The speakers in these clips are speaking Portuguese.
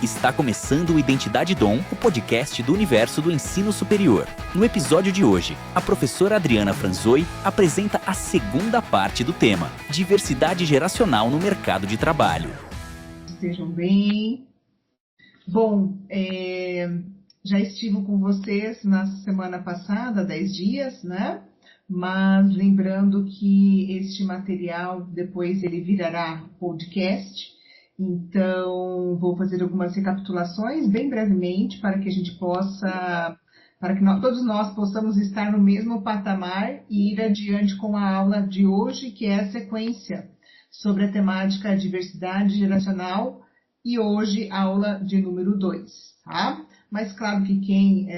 Está começando o Identidade Dom, o podcast do universo do ensino superior. No episódio de hoje, a professora Adriana Franzoi apresenta a segunda parte do tema, diversidade geracional no mercado de trabalho. Estejam bem. Bom, já estive com vocês na semana passada, 10 dias, né? Mas lembrando que este material depois ele virará podcast. Então, vou fazer algumas recapitulações bem brevemente para que a gente possa, para que todos nós possamos estar no mesmo patamar e ir adiante com a aula de hoje, que é a sequência sobre a temática diversidade geracional e hoje aula de número 2, tá? Mas claro que quem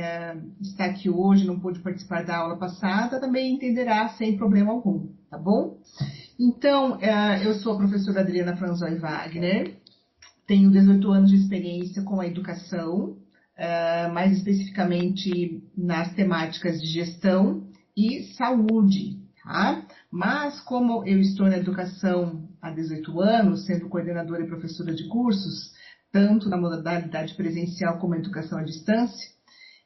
está aqui hoje não pôde participar da aula passada também entenderá sem problema algum, tá bom? Então, eu sou a professora Adriana Franzoi Wagner, tenho 18 anos de experiência com a educação, mais especificamente nas temáticas de gestão e saúde, tá? Mas como eu estou na educação há 18 anos, sendo coordenadora e professora de cursos, tanto na modalidade presencial como na educação à distância,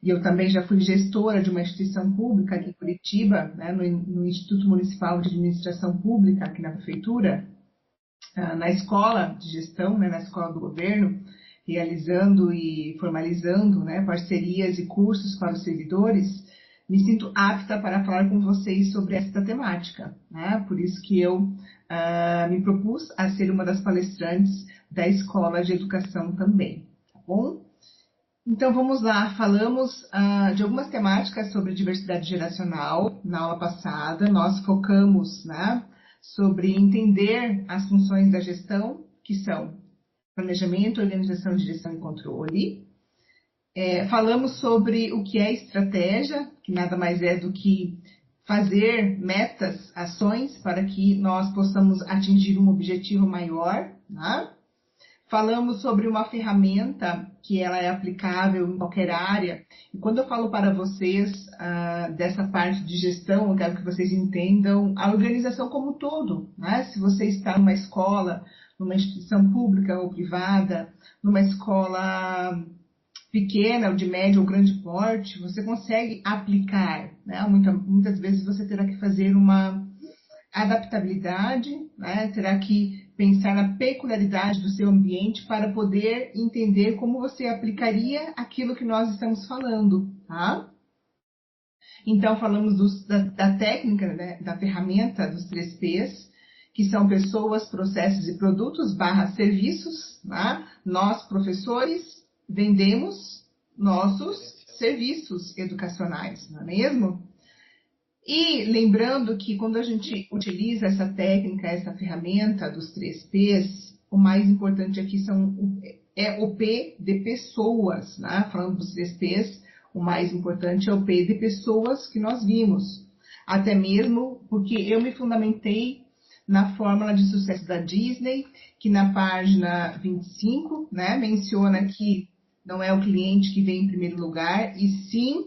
e eu também já fui gestora de uma instituição pública aqui em Curitiba, né, no Instituto Municipal de Administração Pública, aqui na Prefeitura, na escola de gestão, né, na escola do governo, realizando e formalizando, né, parcerias e cursos para os servidores, me sinto apta para falar com vocês sobre esta temática, né? Por isso que eu me propus a ser uma das palestrantes da Escola de Educação também, tá bom? Então, vamos lá, falamos de algumas temáticas sobre diversidade geracional na aula passada. Nós focamos, né, sobre entender as funções da gestão, que são planejamento, organização, direção e controle. Falamos sobre o que é estratégia, que nada mais é do que fazer metas, ações, para que nós possamos atingir um objetivo maior, né? Falamos sobre uma ferramenta que ela é aplicável em qualquer área. E quando eu falo para vocês dessa parte de gestão, eu quero que vocês entendam a organização como um todo, né? Se você está numa escola, numa instituição pública ou privada, numa escola pequena, ou de médio ou grande porte, você consegue aplicar, né? Muitas vezes você terá que fazer uma adaptabilidade, né? Terá que pensar na peculiaridade do seu ambiente para poder entender como você aplicaria aquilo que nós estamos falando, tá? Então, falamos da técnica, né, da ferramenta dos 3 P's, que são pessoas, processos e produtos / serviços, tá? Nós, professores, vendemos nossos serviços educacionais, não é mesmo? E lembrando que quando a gente utiliza essa técnica, essa ferramenta dos 3 P's, o mais importante aqui é o P de pessoas, né? Falando dos 3 P's, o mais importante é o P de pessoas que nós vimos. Até mesmo porque eu me fundamentei na fórmula de sucesso da Disney, que na página 25, né, menciona que não é o cliente que vem em primeiro lugar, e sim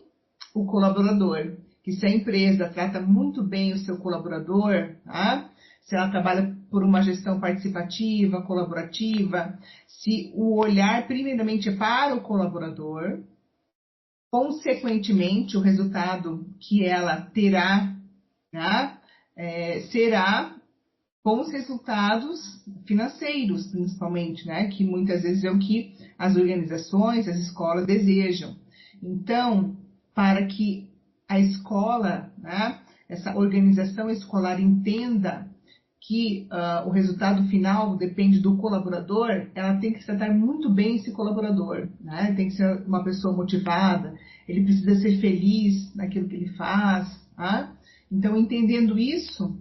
o colaborador. Que se a empresa trata muito bem o seu colaborador, tá? Se ela trabalha por uma gestão participativa, colaborativa, se o olhar primeiramente é para o colaborador, consequentemente o resultado que ela terá, tá? Será com os resultados financeiros, principalmente, né? Que muitas vezes é o que as organizações, as escolas desejam. Então, para que a escola, né, essa organização escolar entenda que o resultado final depende do colaborador, ela tem que tratar muito bem esse colaborador, né? Tem que ser uma pessoa motivada, ele precisa ser feliz naquilo que ele faz, tá? Então, entendendo isso,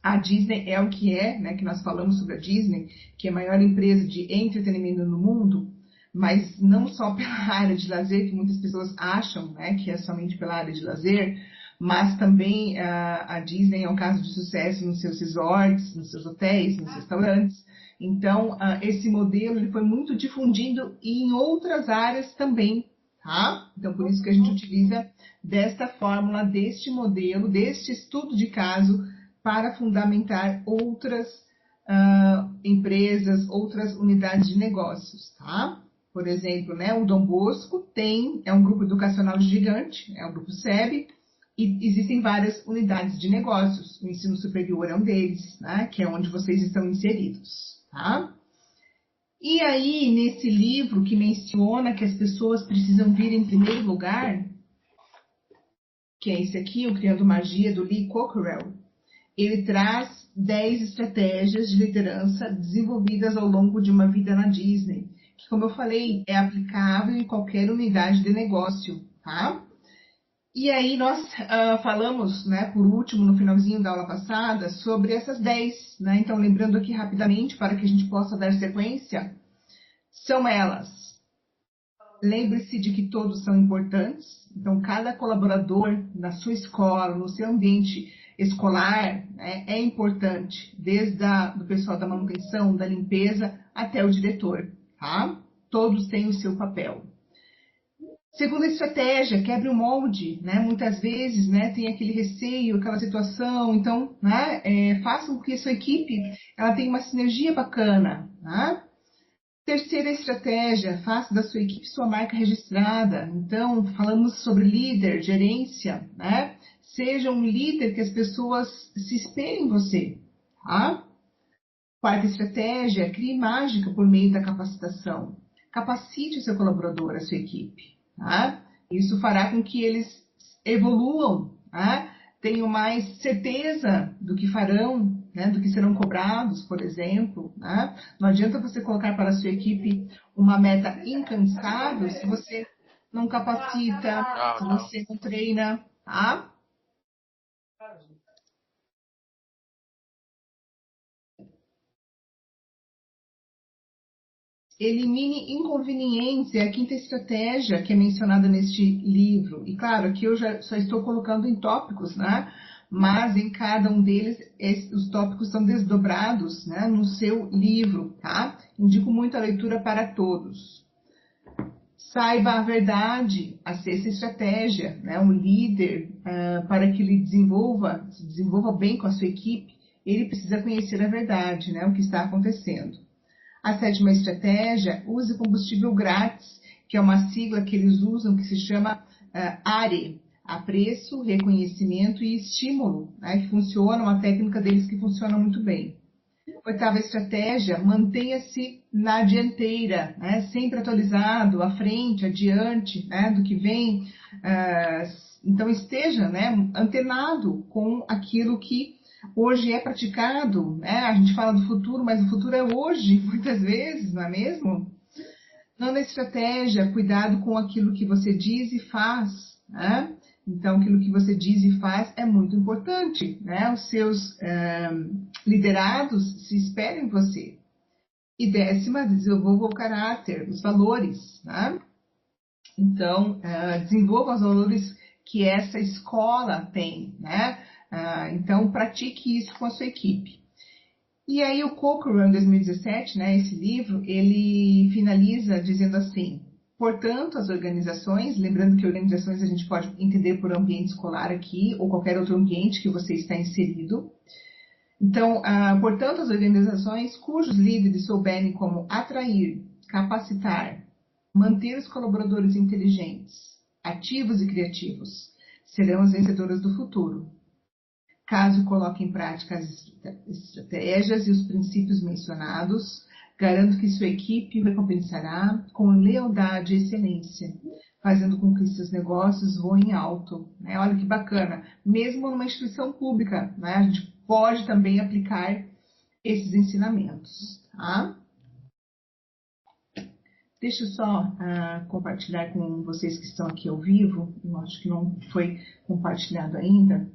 a Disney é o que é, né, que nós falamos sobre a Disney, que é a maior empresa de entretenimento no mundo, mas não só pela área de lazer, que muitas pessoas acham, né, que é somente pela área de lazer, mas também a Disney é um caso de sucesso nos seus resorts, nos seus hotéis, nos restaurantes. Então, esse modelo ele foi muito difundido em outras áreas também, tá? Então, por isso que a gente utiliza desta fórmula, deste modelo, deste estudo de caso, para fundamentar outras empresas, outras unidades de negócios, tá? por exemplo, né, o Dom Bosco é um grupo educacional gigante, é um grupo SEB, e existem várias unidades de negócios. O ensino superior é um deles, né, que é onde vocês estão inseridos, tá? E aí, nesse livro que menciona que as pessoas precisam vir em primeiro lugar, que é esse aqui, o Criando Magia, do Lee Cockerell, ele traz 10 estratégias de liderança desenvolvidas ao longo de uma vida na Disney, que, como eu falei, é aplicável em qualquer unidade de negócio, tá? E aí nós falamos, né, por último, no finalzinho da aula passada, sobre essas 10, né? Então, lembrando aqui rapidamente, para que a gente possa dar sequência, são elas. Lembre-se de que todos são importantes. Então, cada colaborador na sua escola, no seu ambiente escolar, né, é importante, desde o pessoal da manutenção, da limpeza, até o diretor, tá? Todos têm o seu papel. Segunda estratégia, quebre o molde, né? Muitas vezes, né, tem aquele receio, aquela situação, então, né, façam com que a sua equipe ela tenha uma sinergia bacana, né? Terceira estratégia, faça da sua equipe sua marca registrada. Então, falamos sobre líder, gerência, né? Seja um líder que as pessoas se espelhem em você, tá? Quarta estratégia, crie mágica por meio da capacitação. Capacite o seu colaborador, a sua equipe, tá? Isso fará com que eles evoluam, tá? Tenham mais certeza do que farão, né, do que serão cobrados, por exemplo. Né? Não adianta você colocar para a sua equipe uma meta incansável se você não capacita, se você não treina, tá? Elimine inconvenientes, é a quinta estratégia que é mencionada neste livro. E claro, aqui eu já só estou colocando em tópicos, né? Mas em cada um deles, os tópicos são desdobrados, né, no seu livro, tá? Indico muito a leitura para todos. Saiba a verdade, a sexta estratégia, né? Um líder, para que ele se desenvolva bem com a sua equipe, ele precisa conhecer a verdade, né? O que está acontecendo. A sétima estratégia, use combustível grátis, que é uma sigla que eles usam que se chama ARE, apreço, reconhecimento e estímulo, né, que funciona, uma técnica deles que funciona muito bem. Oitava estratégia, mantenha-se na dianteira, né, sempre atualizado, à frente, adiante, né, do que vem. Então esteja, né, antenado com aquilo que hoje é praticado, né? A gente fala do futuro, mas o futuro é hoje, muitas vezes, não é mesmo? Nona estratégia, cuidado com aquilo que você diz e faz, né? Então, aquilo que você diz e faz é muito importante, né? Os seus liderados se esperam em você. E décima, desenvolva o caráter, os valores, né? Então, desenvolva os valores que essa escola tem, né? Então, pratique isso com a sua equipe. E aí o Cochrane, em 2017, né, esse livro, ele finaliza dizendo assim: portanto, as organizações, lembrando que organizações a gente pode entender por ambiente escolar aqui, ou qualquer outro ambiente que você está inserido. Então, portanto, as organizações cujos líderes souberem como atrair, capacitar, manter os colaboradores inteligentes, ativos e criativos, serão as vencedoras do futuro. Caso coloque em prática as estratégias e os princípios mencionados, garanto que sua equipe o recompensará com lealdade e excelência, fazendo com que seus negócios voem alto. Né? Olha que bacana. Mesmo numa instituição pública, né? A gente pode também aplicar esses ensinamentos. Tá? Deixa eu só compartilhar com vocês que estão aqui ao vivo. Eu acho que não foi compartilhado ainda.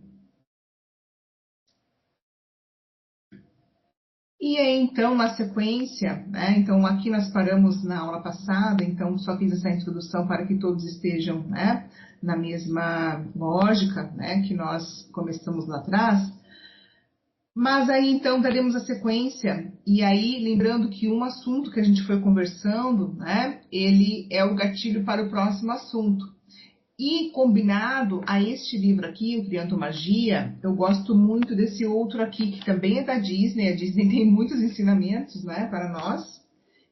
E aí, então, na sequência, né, então aqui nós paramos na aula passada, então só fiz essa introdução para que todos estejam, né, na mesma lógica, né, que nós começamos lá atrás. Mas aí, então, daremos a sequência, e aí, lembrando que um assunto que a gente foi conversando, né, ele é o gatilho para o próximo assunto. E combinado a este livro aqui, o Criando Magia, eu gosto muito desse outro aqui, que também é da Disney. A Disney tem muitos ensinamentos, né, para nós,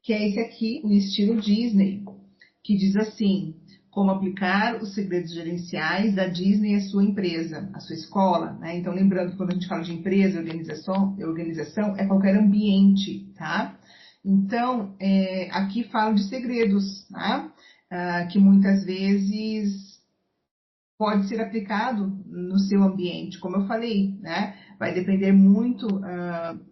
que é esse aqui, o estilo Disney, que diz assim: como aplicar os segredos gerenciais da Disney à sua empresa, à sua escola, né? Então, lembrando que quando a gente fala de empresa, organização é qualquer ambiente, tá? Então, aqui falo de segredos, tá? Que muitas vezes pode ser aplicado no seu ambiente, como eu falei, né? Vai depender muito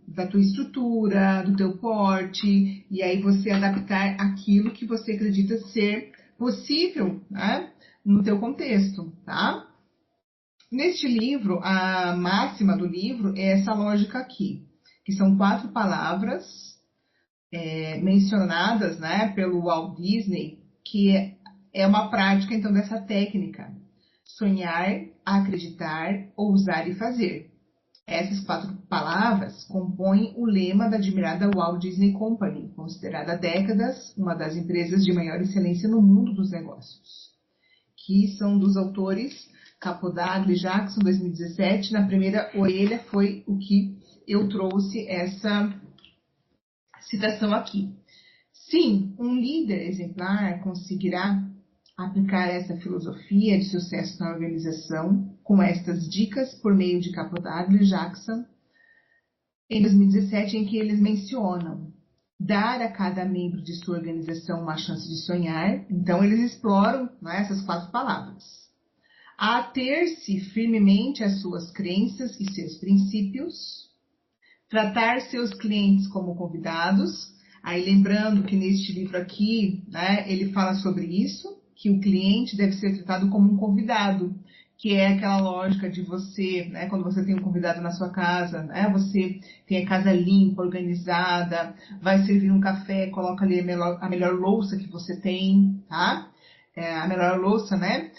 da tua estrutura, do teu porte, e aí você adaptar aquilo que você acredita ser possível, né? No teu contexto, tá? Neste livro, a máxima do livro é essa lógica aqui, que são 4 palavras mencionadas, né, pelo Walt Disney, que é uma prática, então, dessa técnica: sonhar, acreditar, ousar e fazer. Essas 4 palavras compõem o lema da admirada Walt Disney Company, considerada há décadas uma das empresas de maior excelência no mundo dos negócios, que são dos autores Capodangle e Jackson, 2017. Na primeira orelha foi o que eu trouxe essa citação aqui. Sim, um líder exemplar conseguirá aplicar essa filosofia de sucesso na organização com estas dicas por meio de Capodangle e Jackson em 2017, em que eles mencionam dar a cada membro de sua organização uma chance de sonhar. Então, eles exploram, né, essas 4 palavras. Ater-se firmemente às suas crenças e seus princípios, tratar seus clientes como convidados. Aí, lembrando que neste livro aqui, né, ele fala sobre isso, que o cliente deve ser tratado como um convidado, que é aquela lógica de você, né, quando você tem um convidado na sua casa, né, você tem a casa limpa, organizada, vai servir um café, coloca ali a melhor louça que você tem, tá? A melhor louça, né?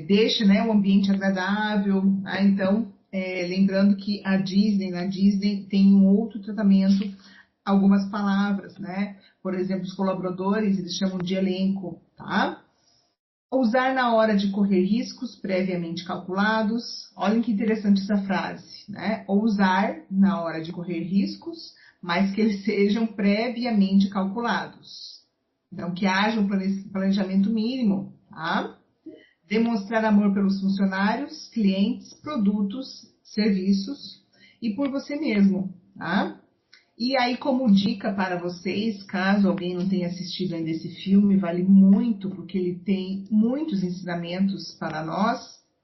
Deixa, né, o ambiente agradável, tá? Então, lembrando que na Disney tem um outro tratamento, algumas palavras, né? Por exemplo, os colaboradores, eles chamam de elenco, tá? Ousar na hora de correr riscos previamente calculados. Olhem que interessante essa frase, né? Ousar na hora de correr riscos, mas que eles sejam previamente calculados. Então, que haja um planejamento mínimo, tá? Demonstrar amor pelos funcionários, clientes, produtos, serviços e por você mesmo, tá? E aí, como dica para vocês, caso alguém não tenha assistido ainda esse filme, vale muito, porque ele tem muitos ensinamentos para nós,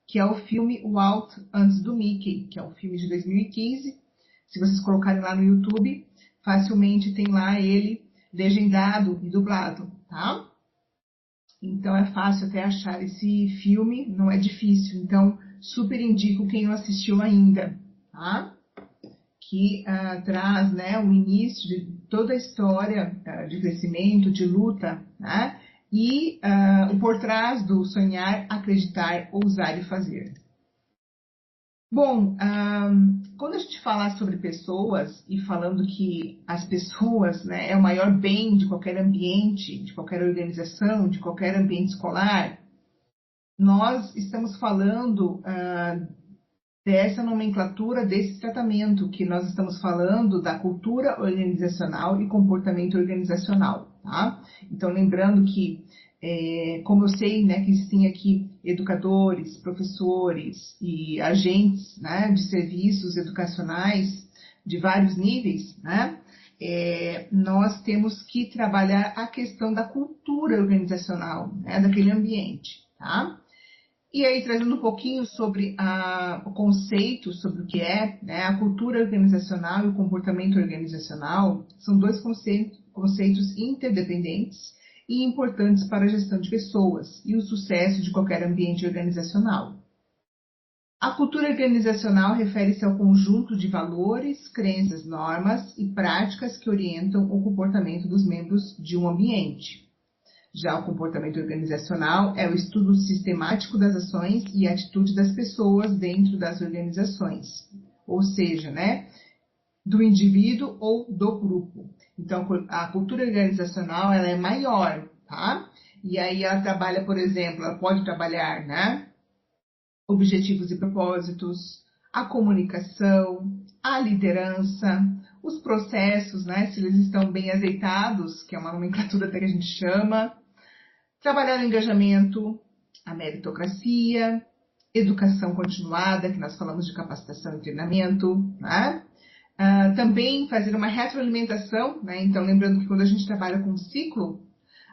que é o filme Walt Antes do Mickey, que é um filme de 2015. Se vocês colocarem lá no YouTube, facilmente tem lá ele legendado e dublado, tá? Então é fácil até achar esse filme, não é difícil. Então, super indico quem não assistiu ainda, tá? Que traz, né, o início de toda a história de crescimento, de luta, né, e o por trás do sonhar, acreditar, ousar e fazer. Bom, quando a gente fala sobre pessoas e falando que as pessoas, né, é o maior bem de qualquer ambiente, de qualquer organização, de qualquer ambiente escolar, nós estamos falando dessa nomenclatura, desse tratamento, que nós estamos falando da cultura organizacional e comportamento organizacional, tá? Então, lembrando que, como eu sei, né, que existem aqui educadores, professores e agentes, né, de serviços educacionais de vários níveis, né, nós temos que trabalhar a questão da cultura organizacional, né, daquele ambiente, tá? E aí, trazendo um pouquinho sobre o conceito, sobre o que é, né, a cultura organizacional e o comportamento organizacional, são 2 conceitos interdependentes e importantes para a gestão de pessoas e o sucesso de qualquer ambiente organizacional. A cultura organizacional refere-se ao conjunto de valores, crenças, normas e práticas que orientam o comportamento dos membros de um ambiente. Já o comportamento organizacional é o estudo sistemático das ações e atitudes das pessoas dentro das organizações, ou seja, né, do indivíduo ou do grupo. Então, a cultura organizacional ela é maior, tá? E aí ela trabalha, por exemplo, ela pode trabalhar, né, objetivos e propósitos, a comunicação, a liderança, os processos, né, se eles estão bem azeitados, que é uma nomenclatura até que a gente chama, trabalhar o engajamento, a meritocracia, educação continuada, que nós falamos de capacitação e treinamento, né? Também fazer uma retroalimentação, né? Então, lembrando que quando a gente trabalha com ciclo,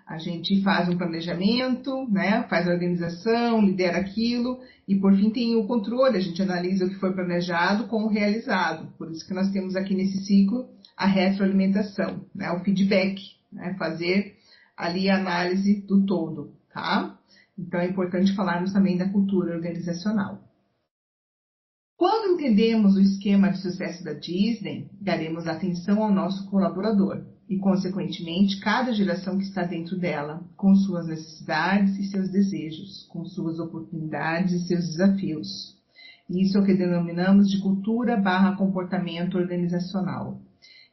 a gente faz um planejamento, né? Faz a organização, lidera aquilo e, por fim, tem o controle. A gente analisa o que foi planejado com o realizado. Por isso que nós temos aqui nesse ciclo a retroalimentação, né? O feedback, né? Fazer ali a análise do todo, tá? Então, é importante falarmos também da cultura organizacional. Quando entendemos o esquema de sucesso da Disney, daremos atenção ao nosso colaborador e, consequentemente, cada geração que está dentro dela, com suas necessidades e seus desejos, com suas oportunidades e seus desafios. Isso é o que denominamos de cultura/comportamento organizacional.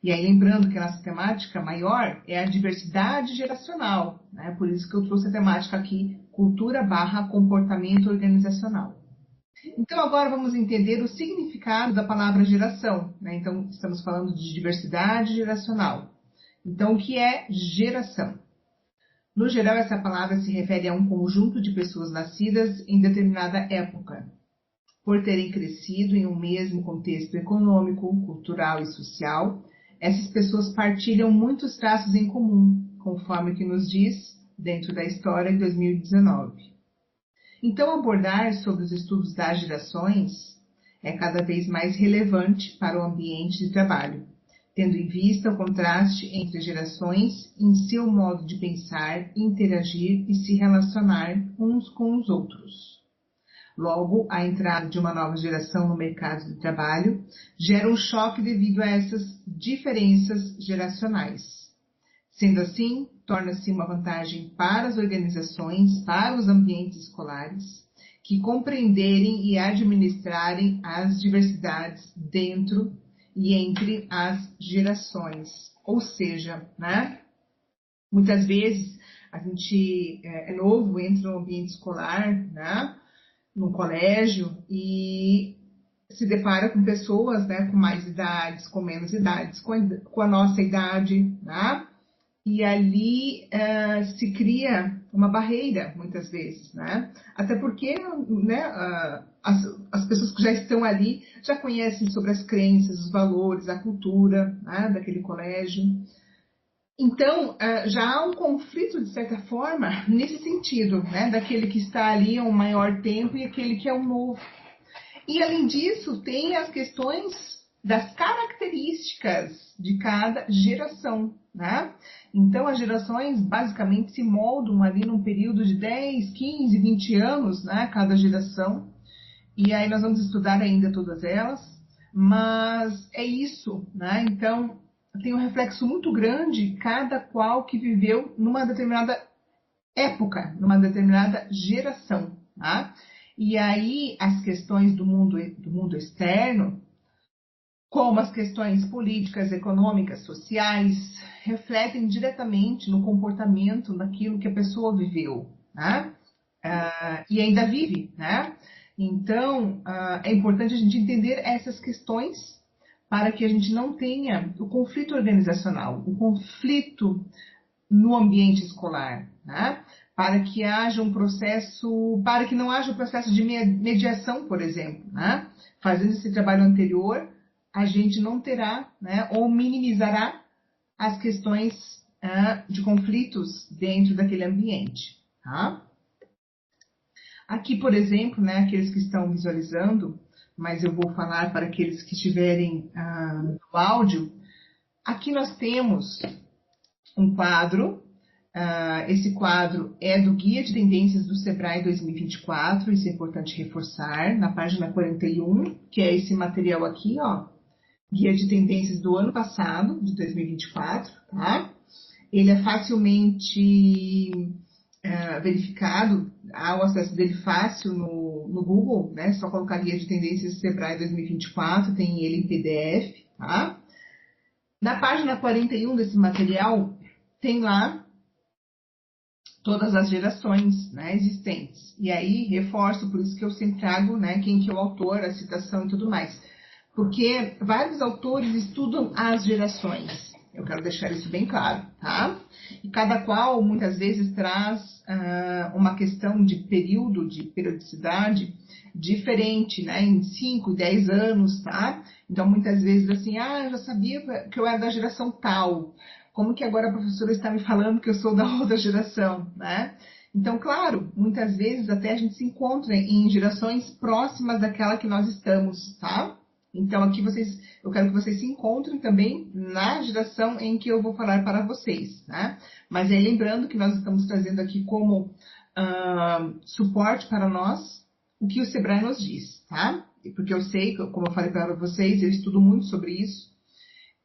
E aí, lembrando que a nossa temática maior é a diversidade geracional, né? Por isso que eu trouxe a temática aqui, cultura/comportamento organizacional. Então, agora vamos entender o significado da palavra geração, né? Então, estamos falando de diversidade geracional. Então, o que é geração? No geral, essa palavra se refere a um conjunto de pessoas nascidas em determinada época, por terem crescido em um mesmo contexto econômico, cultural e social. Essas pessoas partilham muitos traços em comum, conforme o que nos diz dentro da história em 2019. Então, abordar sobre os estudos das gerações é cada vez mais relevante para o ambiente de trabalho, tendo em vista o contraste entre gerações em seu modo de pensar, interagir e se relacionar uns com os outros. Logo, a entrada de uma nova geração no mercado de trabalho gera um choque devido a essas diferenças geracionais. Sendo assim, torna-se uma vantagem para as organizações, para os ambientes escolares, que compreenderem e administrarem as diversidades dentro e entre as gerações. Ou seja, né, muitas vezes a gente é novo, entra no ambiente escolar, né, no colégio, e se depara com pessoas, né, com mais idades, com menos idades, com a nossa idade, né? E ali se cria uma barreira, muitas vezes, né? Até porque, né, as pessoas que já estão ali já conhecem sobre as crenças, os valores, a cultura, né, daquele colégio. Então, já há um conflito, de certa forma, nesse sentido, né? Daquele que está ali há um maior tempo e aquele que é um novo. E, além disso, tem as questões das características de cada geração, né? Então, as gerações basicamente se moldam ali num período de 10, 15, 20 anos, né? Cada geração. E aí nós vamos estudar ainda todas elas, mas é isso, né? Então, tem um reflexo muito grande cada qual que viveu numa determinada época, numa determinada geração, tá? E aí as questões do mundo externo, como as questões políticas, econômicas, sociais, refletem diretamente no comportamento daquilo que a pessoa viveu, né? E ainda vive, né? Então, é importante a gente entender essas questões para que a gente não tenha o conflito organizacional, o conflito no ambiente escolar, né? Para que haja um processo, para que não haja um processo de mediação, por exemplo, né? Fazendo esse trabalho anterior, a gente não terá, né, ou minimizará as questões de conflitos dentro daquele ambiente, tá? Aqui, por exemplo, né, aqueles que estão visualizando, mas eu vou falar para aqueles que estiverem no áudio, aqui nós temos um quadro. Esse quadro é do Guia de Tendências do Sebrae 2024, isso é importante reforçar, na página 41, que é esse material aqui, ó, Guia de Tendências do ano passado, de 2024, tá? Ele é facilmente verificado, há o acesso dele fácil no Google, né? Só colocar Guia de Tendências do Sebrae 2024, tem ele em PDF, tá? Na página 41 desse material, tem lá todas as gerações, né, existentes. E aí, reforço, por isso que eu sempre trago, né, quem que é o autor, a citação e tudo mais. porque vários autores estudam as gerações. Eu quero deixar isso bem claro, tá? E cada qual, muitas vezes, traz uma questão de período, de periodicidade diferente, né? Em 5, 10 anos, tá? Então, muitas vezes, assim, eu já sabia que eu era da geração tal. Como que agora a professora está me falando que eu sou da outra geração, né? Então, claro, muitas vezes até a gente se encontra em gerações próximas daquela que nós estamos, tá? Então, aqui eu quero que vocês se encontrem também na geração em que eu vou falar para vocês, né? Mas aí lembrando que nós estamos trazendo aqui como suporte para nós o que o Sebrae nos diz, tá? Porque eu sei, como eu falei para vocês, eu estudo muito sobre isso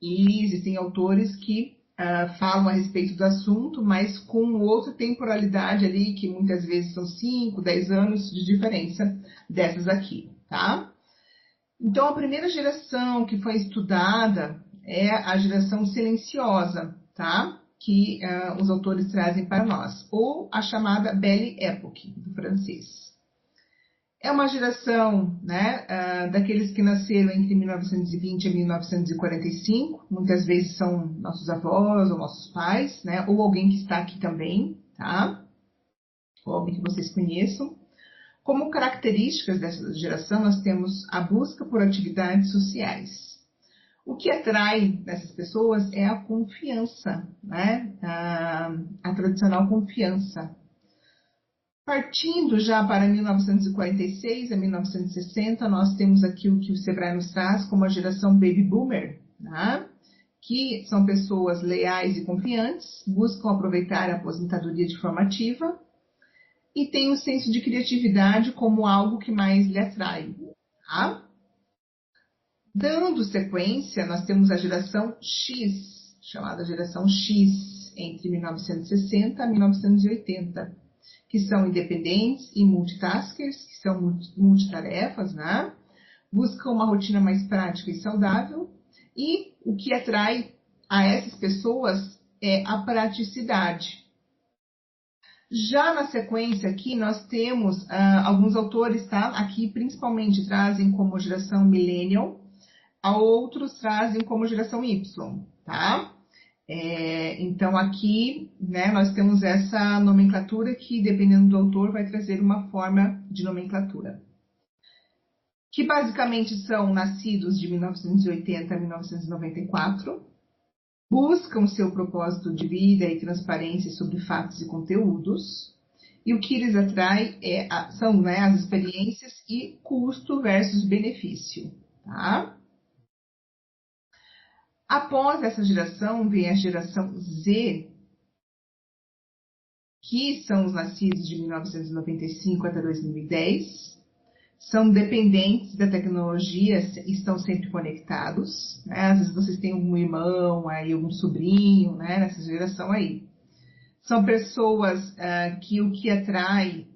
e existem autores que falam a respeito do assunto, mas com outra temporalidade ali, que muitas vezes são 5, 10 anos de diferença dessas aqui, tá? Então, a primeira geração que foi estudada é a geração silenciosa, tá? Que os autores trazem para nós, ou a chamada Belle Époque, do francês. É uma geração, né, daqueles que nasceram entre 1920 e 1945, muitas vezes são nossos avós ou nossos pais, né, ou alguém que está aqui também, tá? Ou alguém que vocês conheçam. Como características dessa geração, nós temos a busca por atividades sociais. O que atrai nessas pessoas é a confiança, né? A tradicional confiança. Partindo já para 1946 a 1960, nós temos aqui o que o Sebrae nos traz como a geração Baby Boomer, né? Que são pessoas leais e confiantes, buscam aproveitar a aposentadoria de forma ativa, e tem o senso de criatividade como algo que mais lhe atrai. Tá? Dando sequência, nós temos a geração X, chamada geração X, entre 1960 e 1980, que são independentes e multitaskers, que são multitarefas, né? Buscam uma rotina mais prática e saudável, e o que atrai a essas pessoas é a praticidade. Já na sequência aqui, nós temos alguns autores, tá? Aqui principalmente trazem como geração Millennial, outros trazem como geração Y, tá? Então aqui, né, nós temos essa nomenclatura que, dependendo do autor, vai trazer uma forma de nomenclatura. Que basicamente são nascidos de 1980 a 1994, buscam seu propósito de vida e transparência sobre fatos e conteúdos, e o que lhes atrai são, né, as experiências e custo versus benefício. Tá? Após essa geração, vem a geração Z, que são os nascidos de 1995 até 2010, são dependentes da tecnologia, estão sempre conectados, né? Às vezes vocês têm um irmão, aí um sobrinho, né? Nessa geração aí. São pessoas que o que atrai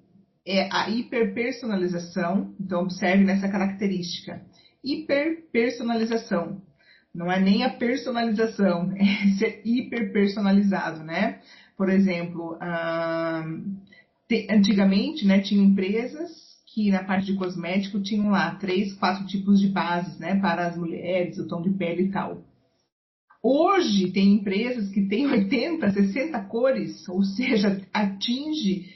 é a hiperpersonalização, então observe nessa característica. Hiperpersonalização, não é nem a personalização, é ser hiperpersonalizado, né? Por exemplo, antigamente, né, tinham empresas que na parte de cosmético tinham lá 3, 4 tipos de bases, né, para as mulheres, o tom de pele e tal. Hoje tem empresas que têm 80, 60 cores, ou seja, atinge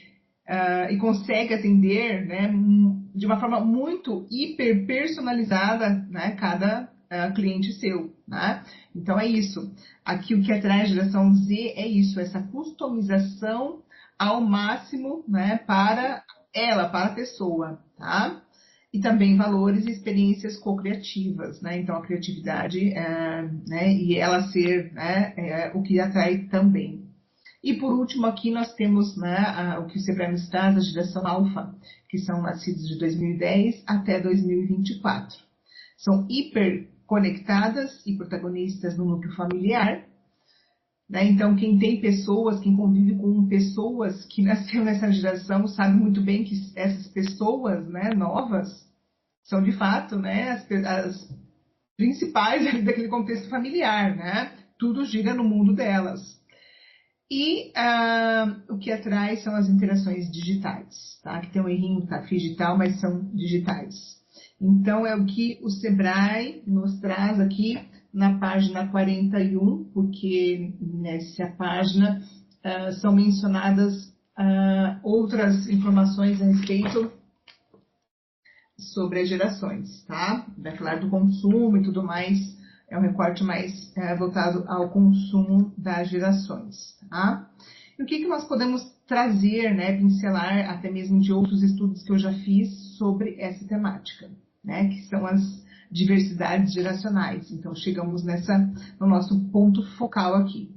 e consegue atender, né, de uma forma muito hiper personalizada, né, cada cliente seu, né? Então é isso. Aqui o que atrai a geração Z é isso, essa customização ao máximo, né, para ela, para a pessoa, tá? E também valores e experiências co-criativas, né? Então, a criatividade, né? E ela ser, né? O que atrai também. E, por último, aqui nós temos, né? O que o Sebrae nos traz, a geração alfa, que são nascidos de 2010 até 2024. São hiperconectadas e protagonistas no núcleo familiar, né? Então, quem tem pessoas, quem convive com pessoas que nasceram nessa geração, sabe muito bem que essas pessoas, né, novas são, de fato, né, as principais daquele contexto familiar, né? Tudo gira no mundo delas. E o que atrai são as interações digitais, tá? Que tem um errinho, tá? Digital, mas são digitais. Então, é o que o Sebrae nos traz aqui na página 41, porque nessa página são mencionadas outras informações a respeito sobre as gerações, tá? Vai falar do consumo e tudo mais, é um recorte mais voltado ao consumo das gerações, tá? E o que nós podemos trazer, né, pincelar até mesmo de outros estudos que eu já fiz sobre essa temática, né, que são as diversidades geracionais. Então, chegamos no nosso ponto focal aqui.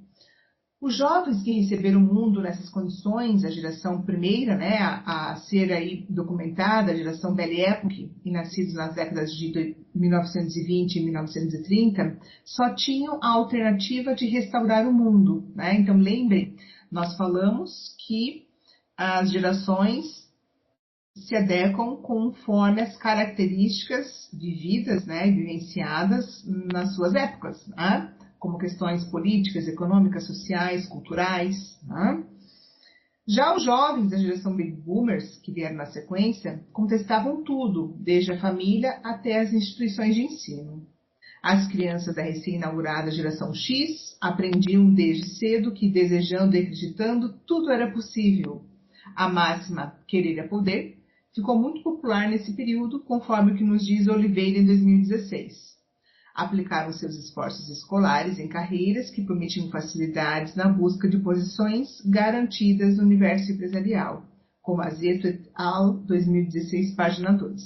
Os jovens que receberam o mundo nessas condições, a geração primeira, né, a ser aí documentada, a geração Belle Époque, e nascidos nas décadas de 1920 e 1930, só tinham a alternativa de restaurar o mundo, né? Então, lembrem, nós falamos que as gerações se adequam conforme as características vividas, né, vivenciadas nas suas épocas, né? Como questões políticas, econômicas, sociais, culturais. Né? Já os jovens da geração Baby Boomers, que vieram na sequência, contestavam tudo, desde a família até as instituições de ensino. As crianças da recém-inaugurada geração X aprendiam desde cedo que, desejando e acreditando, tudo era possível. A máxima "querer é poder" ficou muito popular nesse período, conforme o que nos diz Oliveira em 2016. Aplicaram seus esforços escolares em carreiras que prometiam facilidades na busca de posições garantidas no universo empresarial, como Azeto et al., 2016, página 2.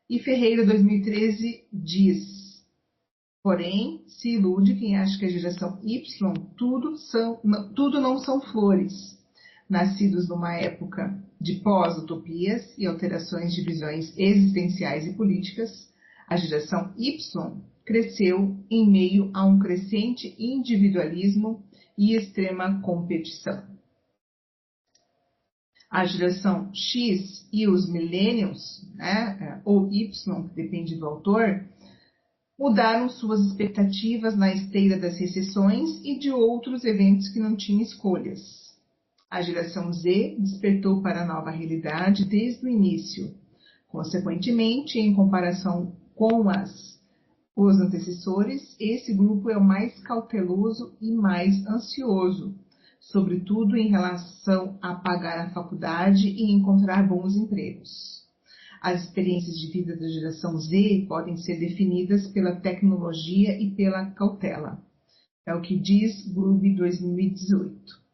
E Ferreira, 2013, diz: porém, se ilude quem acha que a geração Y tudo não são flores. Nascidos numa época de pós-utopias e alterações de visões existenciais e políticas, a geração Y cresceu em meio a um crescente individualismo e extrema competição. A geração X e os millennials, né, ou Y, que depende do autor, mudaram suas expectativas na esteira das recessões e de outros eventos que não tinham escolhas. A geração Z despertou para a nova realidade desde o início. Consequentemente, em comparação com os antecessores, esse grupo é o mais cauteloso e mais ansioso, sobretudo em relação a pagar a faculdade e encontrar bons empregos. As experiências de vida da geração Z podem ser definidas pela tecnologia e pela cautela. É o que diz Grube 2018.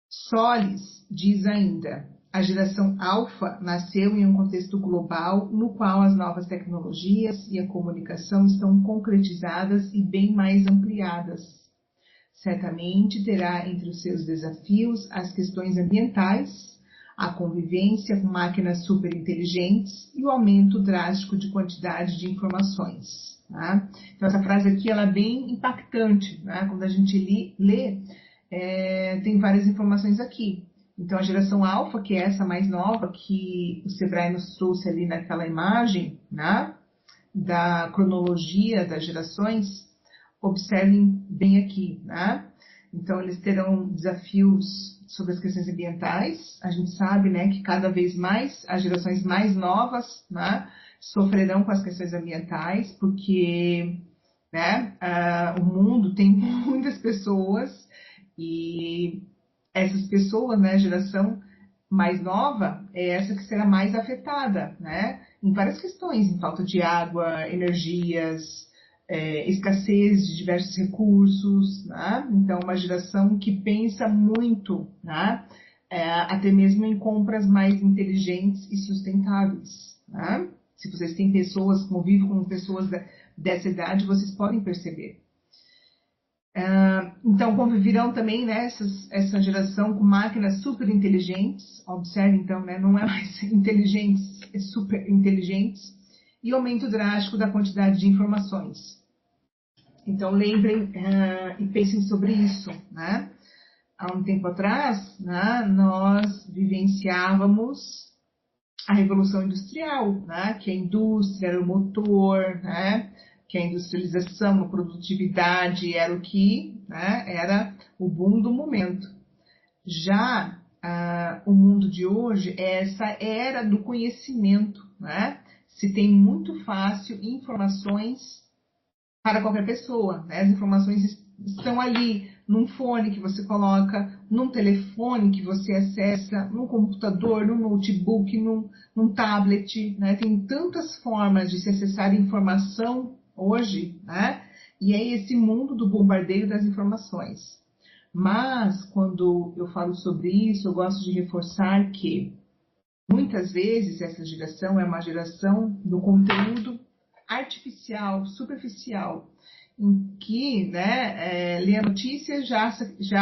Solis diz ainda: a geração alfa nasceu em um contexto global no qual as novas tecnologias e a comunicação estão concretizadas e bem mais ampliadas. Certamente terá entre os seus desafios as questões ambientais, a convivência com máquinas superinteligentes e o aumento drástico de quantidade de informações. Tá? Então, essa frase aqui ela é bem impactante, né? Quando a gente lê, tem várias informações aqui. Então, a geração alfa, que é essa mais nova, que o Sebrae nos trouxe ali naquela imagem, né, da cronologia das gerações, observem bem aqui. Né? Então, eles terão desafios sobre as questões ambientais. A gente sabe, né, que cada vez mais as gerações mais novas, né, sofrerão com as questões ambientais, porque, né, o mundo tem muitas pessoas e essas pessoas, né, a geração mais nova, é essa que será mais afetada, né, em várias questões, em falta de água, energias, escassez de diversos recursos, né? Então, uma geração que pensa muito, né, até mesmo em compras mais inteligentes e sustentáveis. Né? Se vocês têm pessoas, convivem com pessoas dessa idade, vocês podem perceber. Então, conviverão também, né, essa geração com máquinas super inteligentes. Observe, então, né, não é mais inteligentes, é super inteligentes. E aumento drástico da quantidade de informações. Então, lembrem e pensem sobre isso. Né? Há um tempo atrás, né, nós vivenciávamos a Revolução Industrial, né, que a indústria era o motor, né, que a industrialização, a produtividade era o que, né, era o boom do momento. Já o mundo de hoje é essa era do conhecimento, né? se tem muito fácil informações para qualquer pessoa, né? As informações estão ali, num fone que você coloca, num telefone que você acessa, num computador, num notebook, num tablet, né? Tem tantas formas de se acessar informação hoje, né? E é esse mundo do bombardeio das informações. Mas, quando eu falo sobre isso, eu gosto de reforçar que, muitas vezes, essa geração é uma geração do conteúdo artificial, superficial, em que, né, lê a notícia já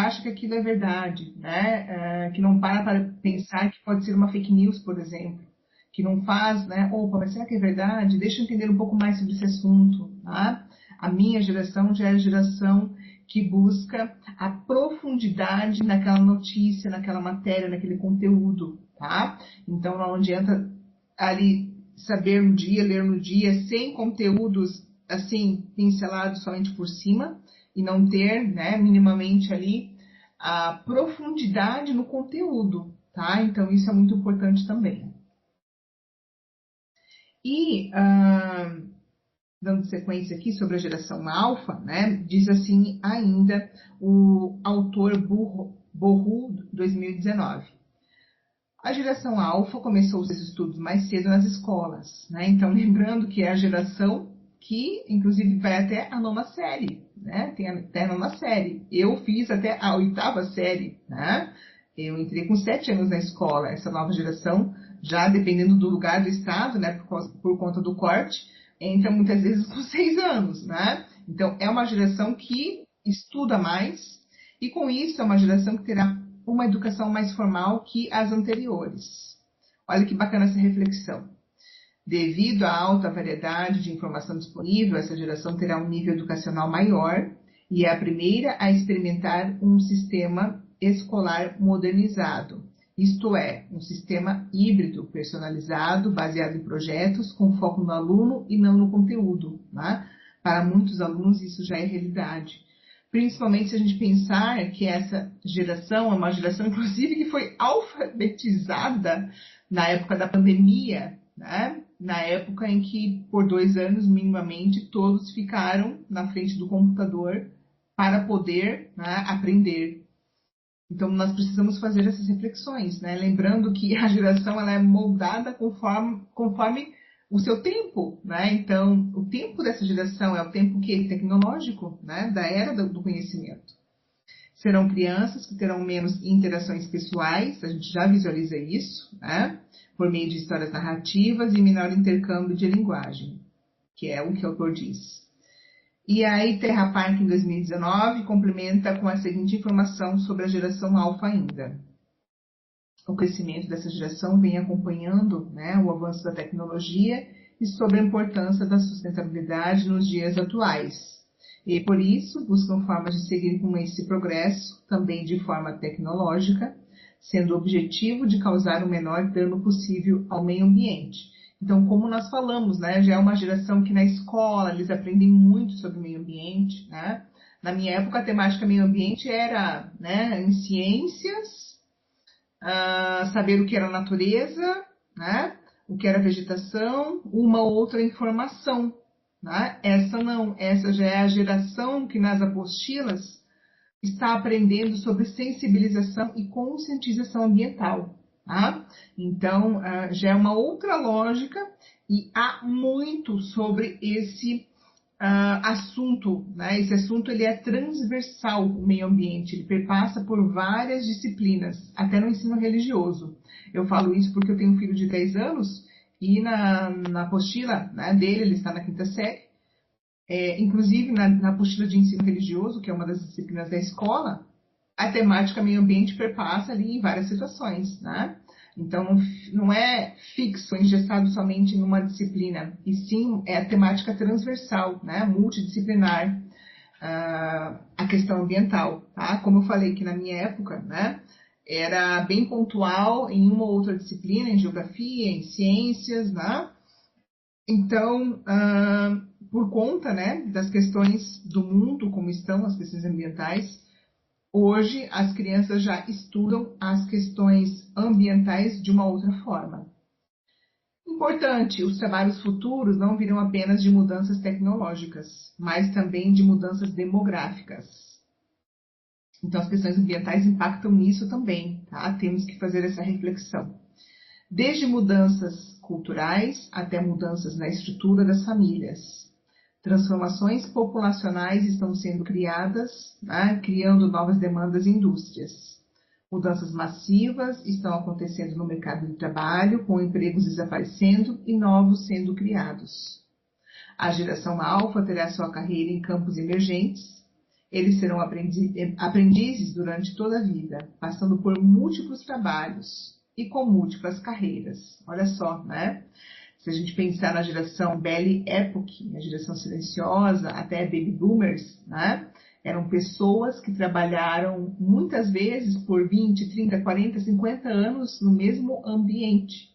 acha que aquilo é verdade, né, que não para pensar que pode ser uma fake news, por exemplo, que não faz, né, opa, mas será que é verdade? Deixa eu entender um pouco mais sobre esse assunto, tá? A minha geração já é a geração que busca a profundidade naquela notícia, naquela matéria, naquele conteúdo, tá? Então, não adianta ali saber no dia, ler no dia, sem conteúdos assim pincelados somente por cima e não ter, né, minimamente ali a profundidade no conteúdo, tá? Então, isso é muito importante também. E dando sequência aqui sobre a geração alfa, né, diz assim ainda o autor Borru 2019. A geração alfa começou seus estudos mais cedo nas escolas, né? Então, lembrando que é a geração que, inclusive, vai até a 9ª série, né? Tem até a 9ª série. Eu fiz até a 8ª série, né? Eu entrei com 7 anos na escola. Essa nova geração, já dependendo do lugar do estado, né? Por conta do corte, entra muitas vezes com 6 anos, né? Então, é uma geração que estuda mais e, com isso, é uma geração que terá uma educação mais formal que as anteriores. Olha que bacana essa reflexão. Devido à alta variedade de informação disponível, essa geração terá um nível educacional maior e é a primeira a experimentar um sistema escolar modernizado, isto é, um sistema híbrido, personalizado, baseado em projetos, com foco no aluno e não no conteúdo, né? Para muitos alunos isso já é realidade. Principalmente se a gente pensar que essa geração é uma geração, inclusive, que foi alfabetizada na época da pandemia, né? Na época em que, por 2 anos, minimamente, todos ficaram na frente do computador para poder, né, aprender. Então, nós precisamos fazer essas reflexões, né? Lembrando que a geração ela é moldada conforme o seu tempo, né? Então, o tempo dessa geração é o tempo que tecnológico, né? Da era do conhecimento. Serão crianças que terão menos interações pessoais, a gente já visualiza isso, né? Por meio de histórias narrativas e menor intercâmbio de linguagem, que é o que o autor diz. E aí, Terra Park, em 2019, complementa com a seguinte informação sobre a geração alfa ainda. O crescimento dessa geração vem acompanhando, né, o avanço da tecnologia e sobre a importância da sustentabilidade nos dias atuais. E, por isso, buscam formas de seguir com esse progresso, também de forma tecnológica, sendo o objetivo de causar o menor dano possível ao meio ambiente. Então, como nós falamos, né, já é uma geração que na escola eles aprendem muito sobre o meio ambiente, né? Na minha época, a temática meio ambiente era, né, em ciências, saber o que era natureza, né, o que era vegetação, uma ou outra informação, né? Essa não, essa já é a geração que nas apostilas está aprendendo sobre sensibilização e conscientização ambiental. Tá? Então, já é uma outra lógica e há muito sobre esse assunto. Né? Esse assunto ele é transversal, o meio ambiente, ele perpassa por várias disciplinas, até no ensino religioso. Eu falo isso porque eu tenho um filho de 10 anos e na apostila, né, dele, ele está na 5ª série, inclusive na apostila de ensino religioso, que é uma das disciplinas da escola, a temática meio ambiente perpassa ali em várias situações, né? Então, não é fixo, engessado somente numa disciplina, e sim é a temática transversal, né? Multidisciplinar, a questão ambiental, tá? Como eu falei que na minha época, né, era bem pontual em uma ou outra disciplina, em geografia, em ciências, né? Então, por conta, né, das questões do mundo, como estão as questões ambientais, hoje as crianças já estudam as questões ambientais de uma outra forma. Importante, os trabalhos futuros não virão apenas de mudanças tecnológicas, mas também de mudanças demográficas. Então, as questões ambientais impactam nisso também, tá? Temos que fazer essa reflexão. Desde mudanças culturais até mudanças na estrutura das famílias. Transformações populacionais estão sendo criadas, né, criando novas demandas e indústrias. Mudanças massivas estão acontecendo no mercado de trabalho, com empregos desaparecendo e novos sendo criados. A geração alfa terá sua carreira em campos emergentes. Eles serão aprendizes durante toda a vida, passando por múltiplos trabalhos e com múltiplas carreiras. Olha só, né? Se a gente pensar na geração Belly Epoch, a geração silenciosa, até Baby Boomers, né? Eram pessoas que trabalharam muitas vezes por 20, 30, 40, 50 anos no mesmo ambiente.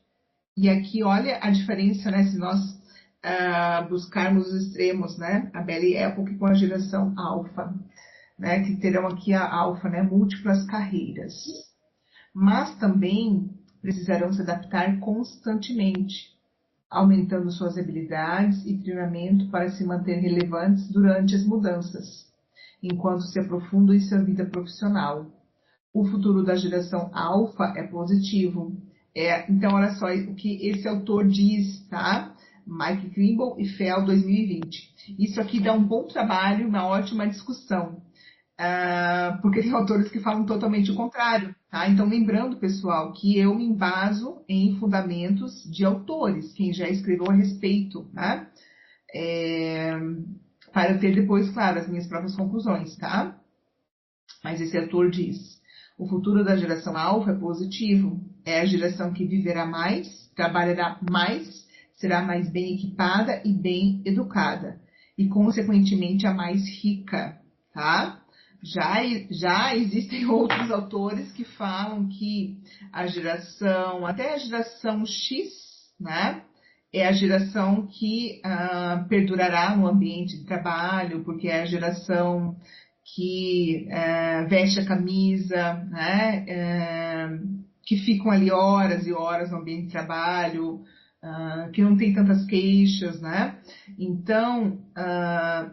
E aqui, olha a diferença, né? Se nós buscarmos os extremos, né? A Belly Epoch com a geração alfa, né? Que terão aqui a alfa, né? Múltiplas carreiras. Mas também precisarão se adaptar constantemente, aumentando suas habilidades e treinamento para se manter relevantes durante as mudanças, enquanto se aprofundam em sua vida profissional. O futuro da geração alfa é positivo. Então, olha só o que esse autor diz, tá? Mike Trimble e Fell 2020. Isso aqui dá um bom trabalho, uma ótima discussão. Porque tem autores que falam totalmente o contrário, tá? Então, lembrando, pessoal, que eu me embaso em fundamentos de autores, quem já escreveu a respeito, né? Para ter depois, claro, as minhas próprias conclusões, tá? Mas esse autor diz: o futuro da geração alfa é positivo. É a geração que viverá mais, trabalhará mais, será mais bem equipada e bem educada. E, consequentemente, a mais rica, tá? Já existem outros autores que falam que até a geração X, né? É a geração que perdurará no ambiente de trabalho, porque é a geração que veste a camisa, né? Que ficam ali horas e horas no ambiente de trabalho, que não tem tantas queixas, né? Então,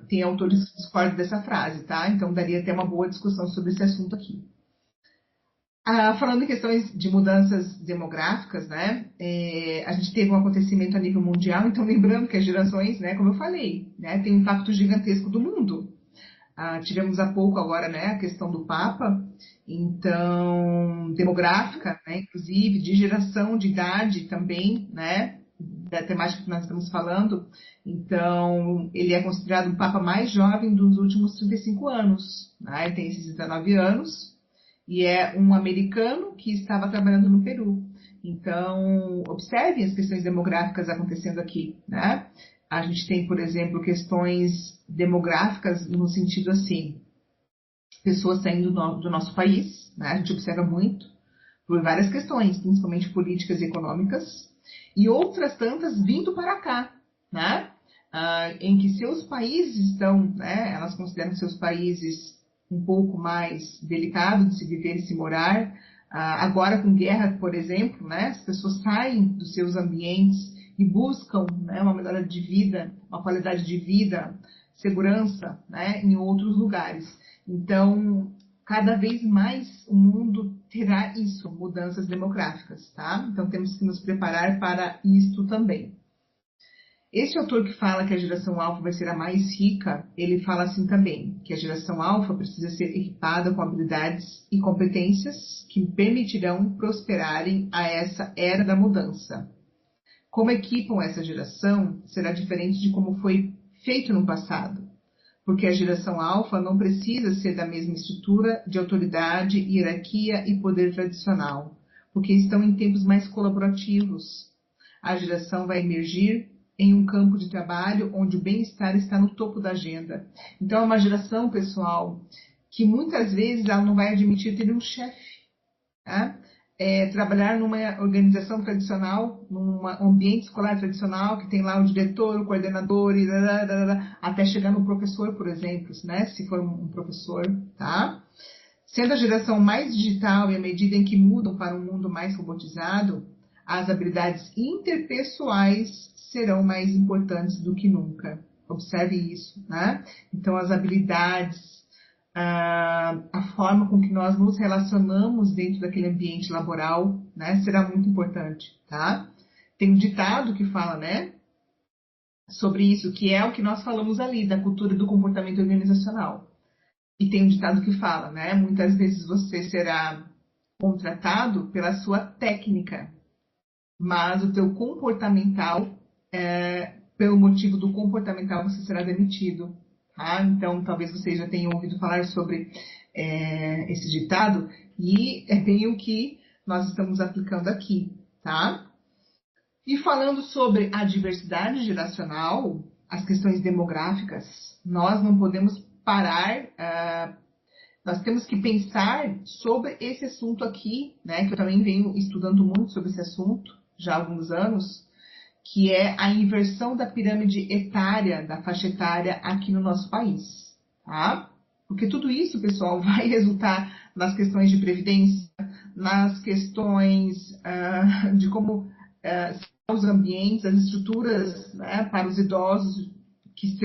tem autores que discordam dessa frase, tá? Então, daria até uma boa discussão sobre esse assunto aqui. Falando em questões de mudanças demográficas, né? A gente teve um acontecimento a nível mundial, então lembrando que as gerações, né, como eu falei, né, tem um impacto gigantesco do mundo. Tivemos há pouco agora, né, a questão do Papa, então, demográfica, né, inclusive, de geração de idade também, né, da temática que nós estamos falando. Então, ele é considerado o Papa mais jovem dos últimos 35 anos, né, ele tem esses 19 anos, e é um americano que estava trabalhando no Peru. Então, observem as questões demográficas acontecendo aqui, né? A gente tem, por exemplo, questões demográficas no sentido assim, pessoas saindo do nosso país, né? A gente observa muito, por várias questões, principalmente políticas e econômicas, e outras tantas vindo para cá, né? Em que seus países estão, né? Elas consideram seus países um pouco mais delicado de se viver e se morar. Agora com guerra, por exemplo, né, as pessoas saem dos seus ambientes e buscam, né, uma melhora de vida, uma qualidade de vida, segurança, né, em outros lugares. Então, cada vez mais o mundo terá isso, mudanças demográficas, tá? Então temos que nos preparar para isto também. Este autor que fala que a geração alfa vai ser a mais rica, ele fala assim também, que a geração alfa precisa ser equipada com habilidades e competências que permitirão prosperarem a essa era da mudança. Como equipam essa geração será diferente de como foi feito no passado, porque a geração alfa não precisa ser da mesma estrutura de autoridade, hierarquia e poder tradicional, porque estão em tempos mais colaborativos. A geração vai emergir em um campo de trabalho onde o bem-estar está no topo da agenda. Então, é uma geração, pessoal, que muitas vezes ela não vai admitir ter um chefe. Tá? Trabalhar numa organização tradicional, num ambiente escolar tradicional, que tem lá o diretor, o coordenador, até chegar no professor, por exemplo, né? Se for um professor, tá? Sendo a geração mais digital e à medida em que mudam para um mundo mais robotizado, as habilidades interpessoais serão mais importantes do que nunca. Observe isso, né? Então, as habilidades, a forma com que nós nos relacionamos dentro daquele ambiente laboral, né, será muito importante, tá? Tem um ditado que fala, né, sobre isso, que é o que nós falamos ali, da cultura do comportamento organizacional. E tem um ditado que fala, né, muitas vezes você será contratado pela sua técnica, mas o teu comportamental, pelo motivo do comportamental, você será demitido. Tá? Então, talvez vocês já tenham ouvido falar sobre esse ditado, e é bem o que nós estamos aplicando aqui. Tá? E falando sobre a diversidade geracional, as questões demográficas, nós não podemos parar, nós temos que pensar sobre esse assunto aqui, né, que eu também venho estudando muito sobre esse assunto já há alguns anos, que é a inversão da pirâmide etária, da faixa etária aqui no nosso país. Tá? Porque tudo isso, pessoal, vai resultar nas questões de previdência, nas questões de como os ambientes, as estruturas, né, para os idosos, que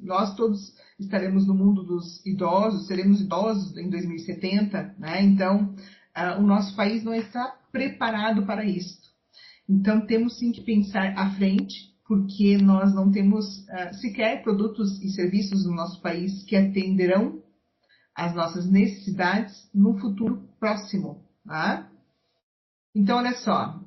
nós todos estaremos no mundo dos idosos, seremos idosos em 2070, né? Então, o nosso país não está preparado para isso. Então, temos sim que pensar à frente, porque nós não temos sequer produtos e serviços no nosso país que atenderão às nossas necessidades no futuro próximo. Tá? Então, olha só,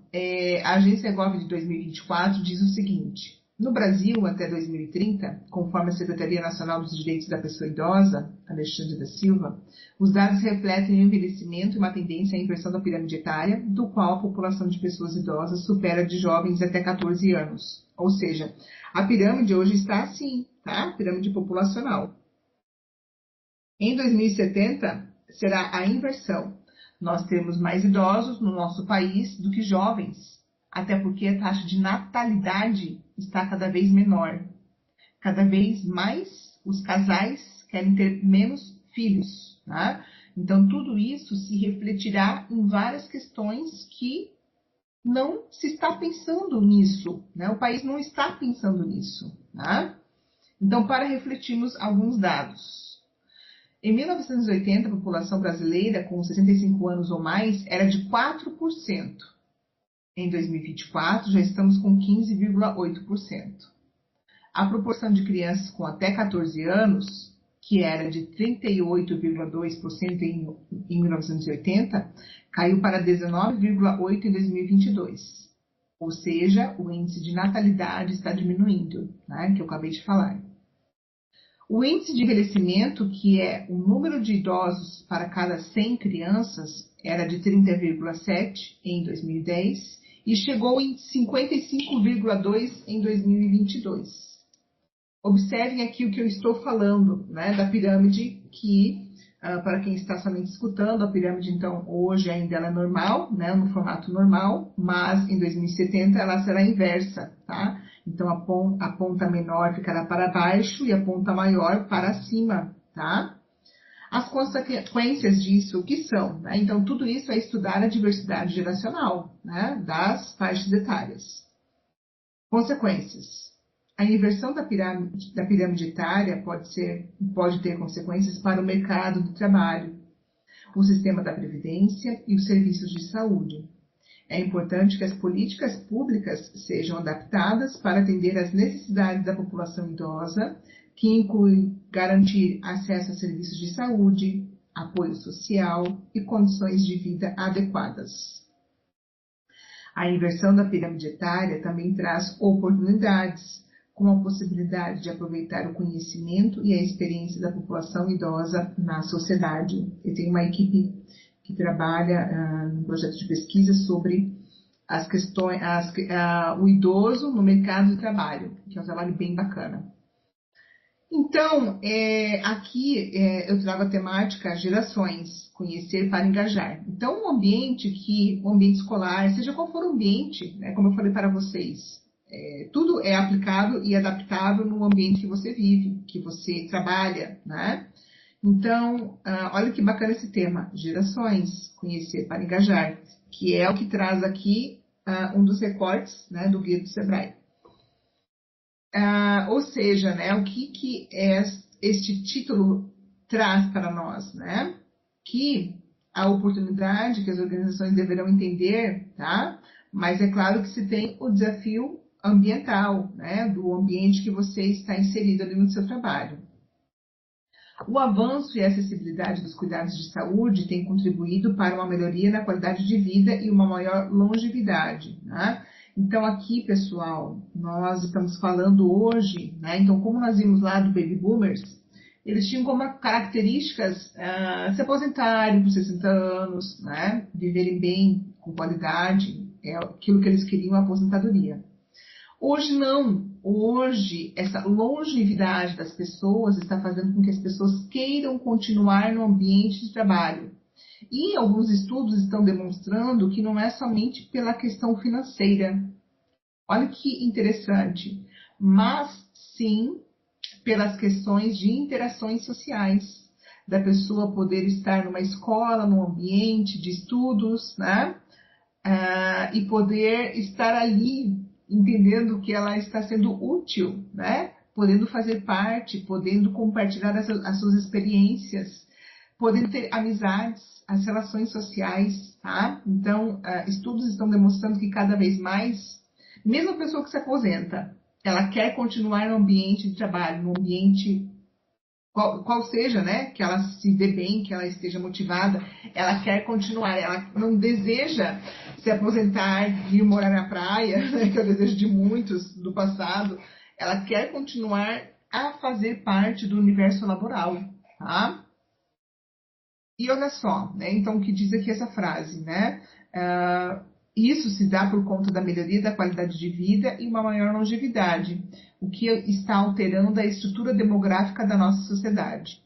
a Agência Gov de 2024 diz o seguinte: no Brasil, até 2030, conforme a Secretaria Nacional dos Direitos da Pessoa Idosa, Alexandre da Silva, os dados refletem o envelhecimento e uma tendência à inversão da pirâmide etária, do qual a população de pessoas idosas supera de jovens até 14 anos. Ou seja, a pirâmide hoje está assim, tá? Pirâmide populacional. Em 2070, será a inversão. Nós temos mais idosos no nosso país do que jovens, até porque a taxa de natalidade está cada vez menor. Cada vez mais os casais querem ter menos filhos. Tá? Então, tudo isso se refletirá em várias questões que não se está pensando nisso. Né? O país não está pensando nisso. Tá? Então, para refletirmos alguns dados. Em 1980, a população brasileira com 65 anos ou mais era de 4%. Em 2024, já estamos com 15,8%. A proporção de crianças com até 14 anos, que era de 38,2% em 1980, caiu para 19,8% em 2022. Ou seja, o índice de natalidade está diminuindo, né, que eu acabei de falar. O índice de envelhecimento, que é o número de idosos para cada 100 crianças, era de 30,7 em 2010 e chegou em 55,2 em 2022. Observem aqui o que eu estou falando, né, da pirâmide, que, para quem está somente escutando, a pirâmide, então, hoje ainda ela é normal, né, no formato normal, mas em 2070 ela será inversa, tá? Então, a ponta menor ficará para baixo e a ponta maior para cima, tá? As consequências disso, o que são? Né? Então, tudo isso é estudar a diversidade geracional, né, das faixas etárias. Consequências. A inversão da pirâmide etária pode ter consequências para o mercado do trabalho, o sistema da previdência e os serviços de saúde. É importante que as políticas públicas sejam adaptadas para atender às necessidades da população idosa, que inclui garantir acesso a serviços de saúde, apoio social e condições de vida adequadas. A inversão da pirâmide etária também traz oportunidades, como a possibilidade de aproveitar o conhecimento e a experiência da população idosa na sociedade. Eu tenho uma equipe que trabalha num projeto de pesquisa sobre as questões, o idoso no mercado de trabalho, que é um trabalho bem bacana. Então, aqui eu trago a temática gerações, conhecer para engajar. Então, o ambiente escolar, seja qual for o ambiente, né, como eu falei para vocês, tudo é aplicável e adaptável no ambiente que você vive, que você trabalha, né? Então, olha que bacana esse tema, gerações, conhecer para engajar, que é o que traz aqui um dos recortes, né, do Guia do Sebrae. Ou seja, né, o que este título traz para nós, né? Que a oportunidade que as organizações deverão entender, tá? Mas é claro que se tem o desafio ambiental, né? Do ambiente que você está inserido ali no seu trabalho. O avanço e a acessibilidade dos cuidados de saúde têm contribuído para uma melhoria na qualidade de vida e uma maior longevidade, né? Então aqui, pessoal, nós estamos falando hoje, né? Então, como nós vimos lá do Baby Boomers, eles tinham como características se aposentarem com 60 anos, né? Viverem bem, com qualidade, é aquilo que eles queriam, a aposentadoria. Hoje não. Hoje, essa longevidade das pessoas está fazendo com que as pessoas queiram continuar no ambiente de trabalho. E alguns estudos estão demonstrando que não é somente pela questão financeira. Olha que interessante. Mas sim pelas questões de interações sociais. Da pessoa poder estar numa escola, num ambiente de estudos, né? E poder estar ali entendendo que ela está sendo útil, né? Podendo fazer parte, podendo compartilhar as suas experiências, podendo ter amizades, as relações sociais, tá? Então, estudos estão demonstrando que cada vez mais, mesmo a pessoa que se aposenta, ela quer continuar no ambiente de trabalho, no ambiente qual seja, né? Que ela se dê bem, que ela esteja motivada, ela quer continuar, ela não deseja se aposentar e ir morar na praia, né, que é o desejo de muitos do passado, ela quer continuar a fazer parte do universo laboral, tá? E olha só, né? Então o que diz aqui essa frase, né? Isso se dá por conta da melhoria da qualidade de vida e uma maior longevidade, o que está alterando a estrutura demográfica da nossa sociedade.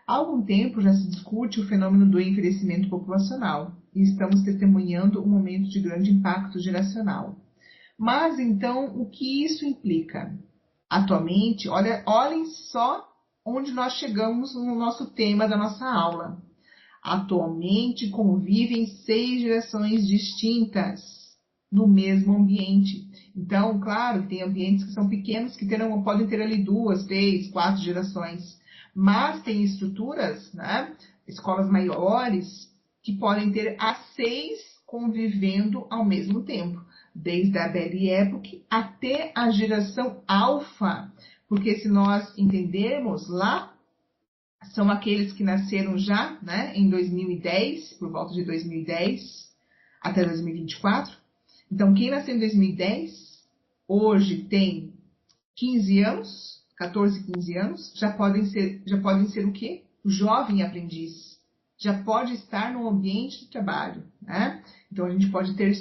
Há algum tempo já se discute o fenômeno do envelhecimento populacional e estamos testemunhando um momento de grande impacto geracional. Mas então, o que isso implica? Atualmente, olhem só onde nós chegamos no nosso tema da nossa aula. Atualmente convivem 6 gerações distintas no mesmo ambiente. Então, claro, tem ambientes que são pequenos que podem ter ali 2, 3, 4 gerações. Mas tem estruturas, né, escolas maiores, que podem ter as 6 convivendo ao mesmo tempo. Desde a Baby Época até a geração Alfa. Porque se nós entendermos lá, são aqueles que nasceram já, né, em 2010, por volta de 2010 até 2024. Então, quem nasceu em 2010, hoje tem 15 anos, 14, 15 anos, já podem ser o quê? Jovem aprendiz. Já pode estar no ambiente de trabalho, né? Então, a gente pode ter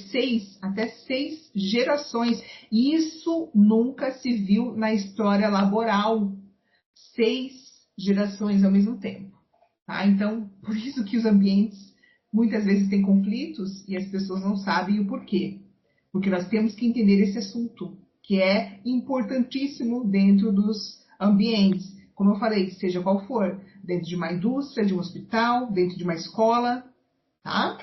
até 6 gerações. E isso nunca se viu na história laboral. 6 gerações ao mesmo tempo. Tá? Então, por isso que os ambientes muitas vezes têm conflitos e as pessoas não sabem o porquê. Porque nós temos que entender esse assunto, que é importantíssimo dentro dos ambientes. Como eu falei, seja qual for, dentro de uma indústria, de um hospital, dentro de uma escola, tá?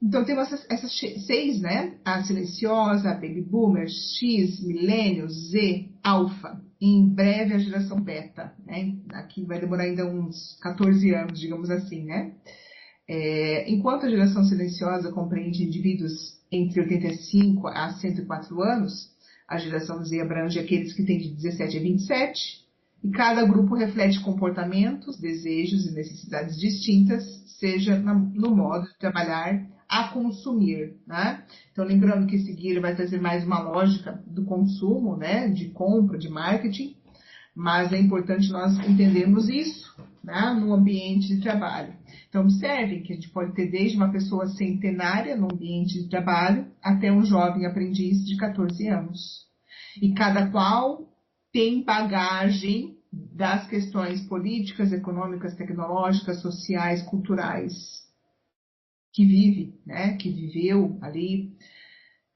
Então, temos essas 6, né? A silenciosa, a Baby Boomer, X, Milênio, Z, Alfa. Em breve, a geração Beta. Né? Aqui vai demorar ainda uns 14 anos, digamos assim, né? Enquanto a geração silenciosa compreende indivíduos entre 85 a 104 anos, a geração Z abrange aqueles que têm de 17 a 27, e cada grupo reflete comportamentos, desejos e necessidades distintas, seja no modo de trabalhar, a consumir, né? Então, lembrando que seguir vai trazer mais uma lógica do consumo, né? De compra, de marketing, mas é importante nós entendermos isso, né? No ambiente de trabalho. Então, observem que a gente pode ter desde uma pessoa centenária no ambiente de trabalho até um jovem aprendiz de 14 anos. E cada qual tem bagagem das questões políticas, econômicas, tecnológicas, sociais, culturais, que vive, né, que viveu ali,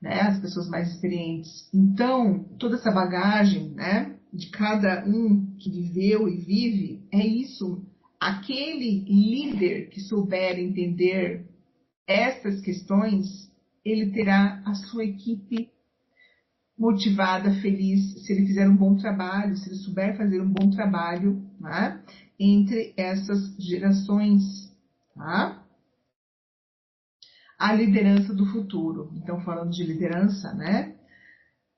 né, as pessoas mais experientes. Então, toda essa bagagem, né, de cada um que viveu e vive, é isso. Aquele líder que souber entender estas questões, ele terá a sua equipe motivada, feliz, se ele fizer um bom trabalho, se ele souber fazer um bom trabalho, né, entre essas gerações, tá? A liderança do futuro. Então, falando de liderança, né?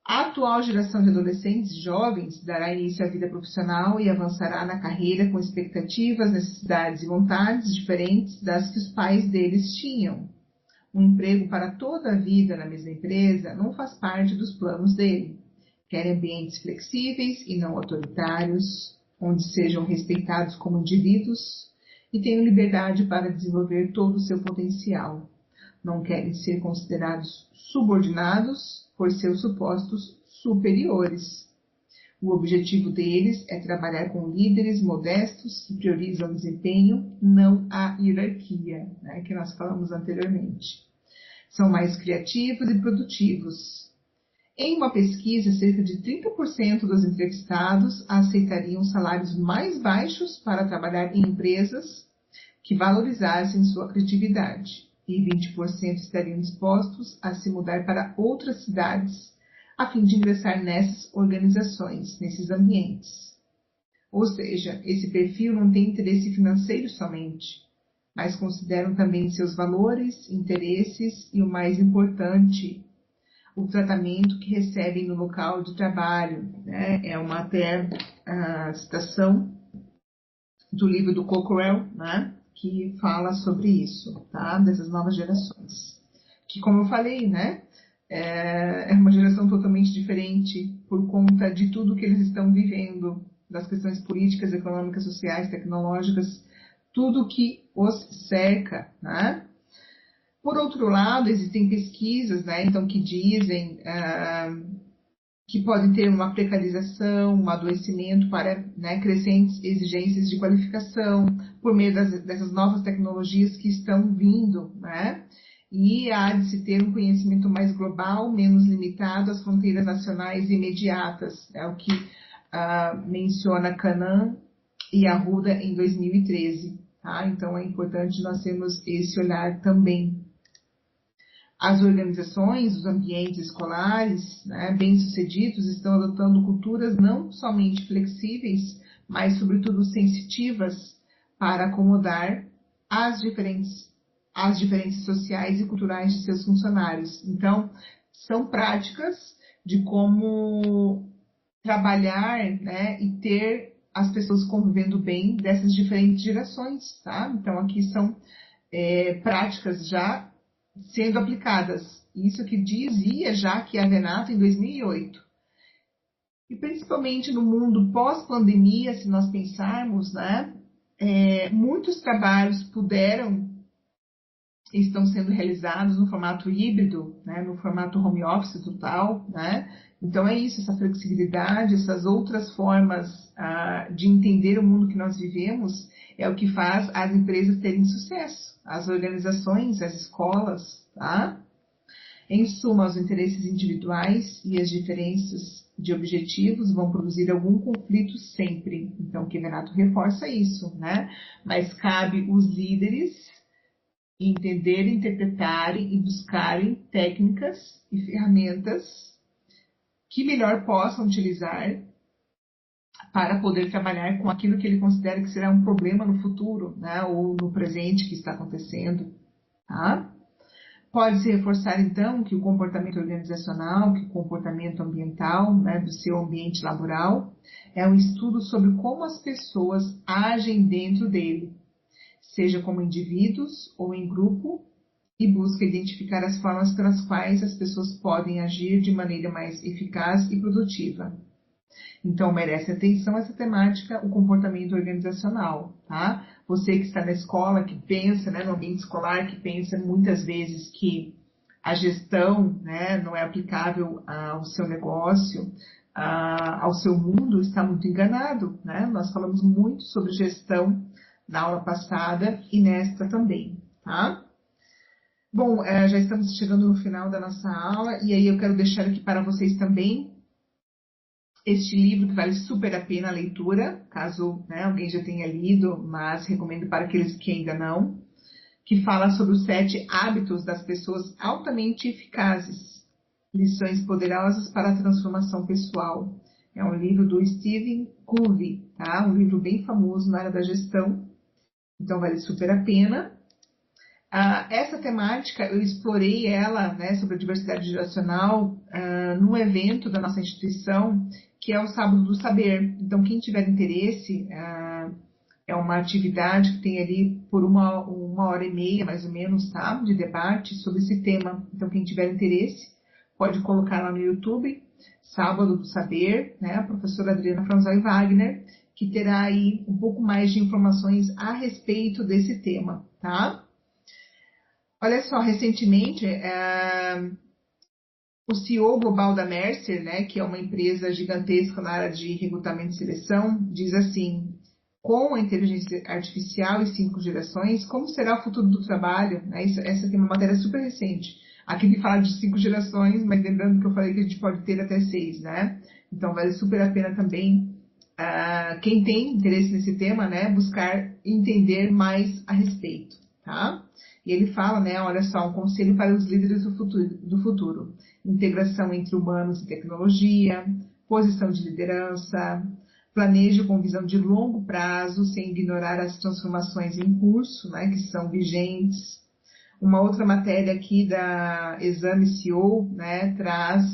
A atual geração de adolescentes e jovens dará início à vida profissional e avançará na carreira com expectativas, necessidades e vontades diferentes das que os pais deles tinham. Um emprego para toda a vida na mesma empresa não faz parte dos planos dele. Quer ambientes flexíveis e não autoritários, onde sejam respeitados como indivíduos e tenham liberdade para desenvolver todo o seu potencial. Não querem ser considerados subordinados por seus supostos superiores. O objetivo deles é trabalhar com líderes modestos que priorizam o desempenho, não a hierarquia, né, que nós falamos anteriormente. São mais criativos e produtivos. Em uma pesquisa, cerca de 30% dos entrevistados aceitariam salários mais baixos para trabalhar em empresas que valorizassem sua criatividade, e 20% estariam dispostos a se mudar para outras cidades a fim de ingressar nessas organizações, nesses ambientes. Ou seja, esse perfil não tem interesse financeiro somente, mas consideram também seus valores, interesses e, o mais importante, o tratamento que recebem no local de trabalho, né? É uma até citação do livro do Cockrell, né? Que fala sobre isso, tá? Dessas novas gerações. Que, como eu falei, né? É uma geração totalmente diferente por conta de tudo que eles estão vivendo, das questões políticas, econômicas, sociais, tecnológicas, tudo que os cerca, né? Por outro lado, existem pesquisas, né, então, que dizem que podem ter uma precarização, um adoecimento para, né, crescentes exigências de qualificação por meio dessas novas tecnologias que estão vindo, né? E há de se ter um conhecimento mais global, menos limitado às fronteiras nacionais imediatas, é o que menciona Canaan e Arruda em 2013. Tá? Então é importante nós termos esse olhar também. As organizações, os ambientes escolares, né, bem-sucedidos estão adotando culturas não somente flexíveis, mas sobretudo sensitivas para acomodar as diferenças sociais e culturais de seus funcionários. Então, são práticas de como trabalhar, né, e ter as pessoas convivendo bem dessas diferentes gerações, tá? Então, aqui são práticas já sendo aplicadas. Isso que dizia já que a Renata em 2008. E principalmente no mundo pós-pandemia, se nós pensarmos, né, muitos trabalhos estão sendo realizados no formato híbrido, né, no formato home office total, né? Então é isso, essa flexibilidade, essas outras formas de entender o mundo que nós vivemos é o que faz as empresas terem sucesso, as organizações, as escolas, tá? Em suma, os interesses individuais e as diferenças de objetivos vão produzir algum conflito sempre. Então, o que Renato reforça isso, né? Mas cabe os líderes entenderem, interpretarem e buscarem técnicas e ferramentas que melhor possam utilizar para poder trabalhar com aquilo que ele considera que será um problema no futuro, né, ou no presente que está acontecendo. Tá? Pode-se reforçar, então, que o comportamento organizacional, que o comportamento ambiental, né, do seu ambiente laboral, é um estudo sobre como as pessoas agem dentro dele, seja como indivíduos ou em grupo, e busca identificar as formas pelas quais as pessoas podem agir de maneira mais eficaz e produtiva. Então, merece atenção essa temática, o comportamento organizacional, tá? Você que está na escola, que pensa, né, no ambiente escolar, que pensa muitas vezes que a gestão, né, não é aplicável ao seu negócio, ao seu mundo, está muito enganado, né? Nós falamos muito sobre gestão na aula passada e nesta também, tá? Bom, já estamos chegando no final da nossa aula e aí eu quero deixar aqui para vocês também este livro que vale super a pena a leitura, caso, né, alguém já tenha lido, mas recomendo para aqueles que ainda não, que fala sobre os 7 hábitos das pessoas altamente eficazes, lições poderosas para a transformação pessoal. É um livro do Stephen Covey, tá? Um livro bem famoso na área da gestão, então vale super a pena. Essa temática, eu explorei ela, né, sobre a diversidade geracional, num evento da nossa instituição, que é o Sábado do Saber. Então, quem tiver interesse, é uma atividade que tem ali por uma hora e meia, mais ou menos, tá, de debate sobre esse tema. Então, quem tiver interesse, pode colocar lá no YouTube, Sábado do Saber, né, a professora Adriana Franzói Wagner, que terá aí um pouco mais de informações a respeito desse tema, tá? Olha só, recentemente, o CEO global da Mercer, né, que é uma empresa gigantesca na área de recrutamento e seleção, diz assim: com a inteligência artificial e 5 gerações, como será o futuro do trabalho? Né? Essa tem uma matéria super recente. Aqui me fala de 5 gerações, mas lembrando que eu falei que a gente pode ter até 6, né? Então vale super a pena também, quem tem interesse nesse tema, né, buscar entender mais a respeito, tá? E ele fala, né, olha só, um conselho para os líderes do futuro. Integração entre humanos e tecnologia, posição de liderança, planeje com visão de longo prazo, sem ignorar as transformações em curso, né, que são vigentes. Uma outra matéria aqui da Exame CEO, né, traz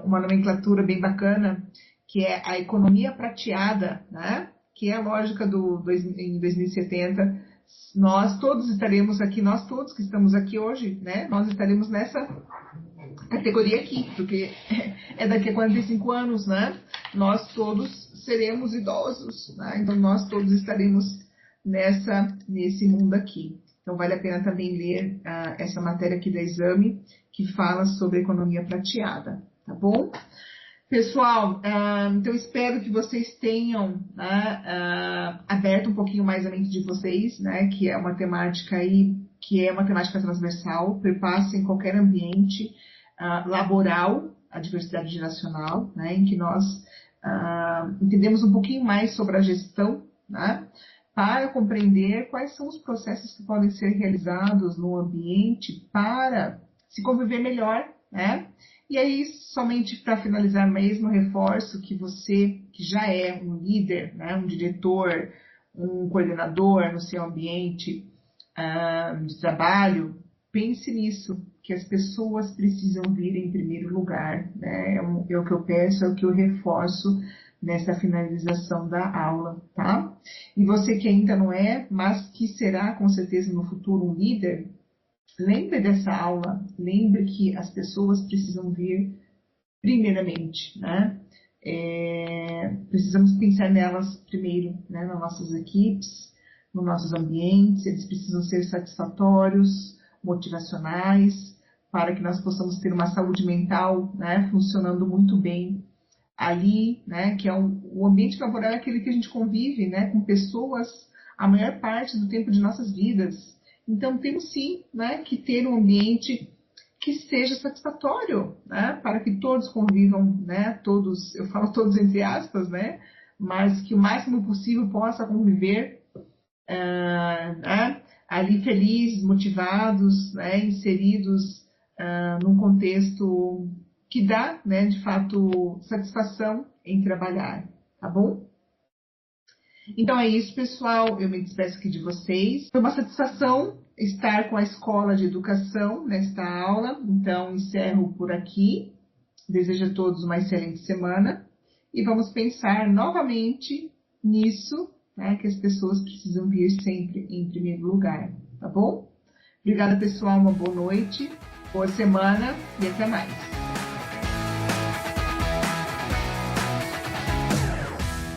uma nomenclatura bem bacana, que é a economia prateada, né, que é a lógica em 2070, nós todos estaremos aqui, nós todos que estamos aqui hoje, né, nós estaremos nessa categoria aqui, porque é daqui a 45 anos, né, nós todos seremos idosos, né, então nós todos estaremos nesse mundo aqui. Então vale a pena também ler essa matéria aqui da Exame, que fala sobre economia prateada, tá bom? Pessoal, então espero que vocês tenham, né, aberto um pouquinho mais a mente de vocês, né, que é uma temática aí, que é uma temática transversal, perpassa em qualquer ambiente laboral, a diversidade geracional, né, em que nós entendemos um pouquinho mais sobre a gestão, né, para compreender quais são os processos que podem ser realizados no ambiente para se conviver melhor, né? E aí, somente para finalizar mesmo, reforço que você, que já é um líder, né, um diretor, um coordenador no seu ambiente de trabalho, pense nisso, que as pessoas precisam vir em primeiro lugar, né? É o que eu peço, é o que eu reforço nessa finalização da aula, tá? E você que ainda não é, mas que será com certeza no futuro um líder, lembre dessa aula, lembre que as pessoas precisam vir primeiramente, né? Precisamos pensar nelas primeiro, né? Nas nossas equipes, nos nossos ambientes, eles precisam ser satisfatórios, motivacionais, para que nós possamos ter uma saúde mental, né, funcionando muito bem ali, né, que é o ambiente laboral é aquele que a gente convive, né, com pessoas a maior parte do tempo de nossas vidas. Então, temos sim, né, que ter um ambiente que seja satisfatório, né, para que todos convivam, né, todos, eu falo todos entre aspas, né, mas que o máximo possível possa conviver né, ali felizes, motivados, né, inseridos num contexto que dá, né, de fato, satisfação em trabalhar, tá bom? Então é isso, pessoal. Eu me despeço aqui de vocês. Foi uma satisfação estar com a Escola de Educação nesta aula. Então, encerro por aqui. Desejo a todos uma excelente semana. E vamos pensar novamente nisso, né, que as pessoas precisam vir sempre em primeiro lugar, tá bom? Obrigada, pessoal. Uma boa noite, boa semana e até mais.